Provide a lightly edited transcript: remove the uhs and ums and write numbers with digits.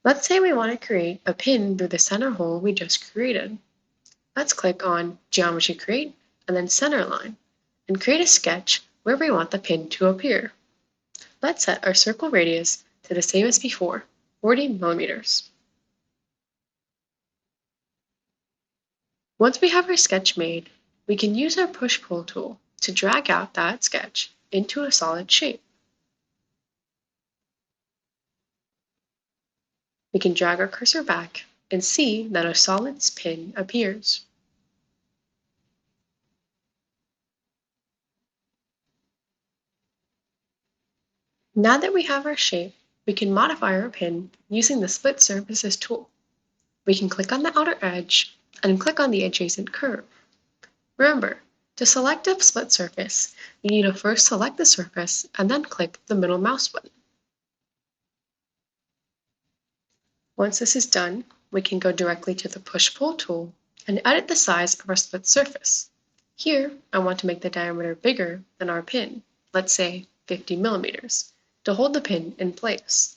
Let's say we want to create a pin through the center hole we just created. Let's click on Geometry Create and then Center Line and create a sketch where we want the pin to appear. Let's set our circle radius to the same as before, 40 millimeters. Once we have our sketch made, we can use our push-pull tool to drag out that sketch into a solid shape. We can drag our cursor back and see that a solid pin appears. Now that we have our shape, we can modify our pin using the Split Surfaces tool. We can click on the outer edge and click on the adjacent curve. Remember, to select a split surface, you need to first select the surface and then click the middle mouse button. Once this is done, we can go directly to the Push-Pull tool and edit the size of our split surface. Here, I want to make the diameter bigger than our pin, let's say 50 millimeters, to hold the pin in place.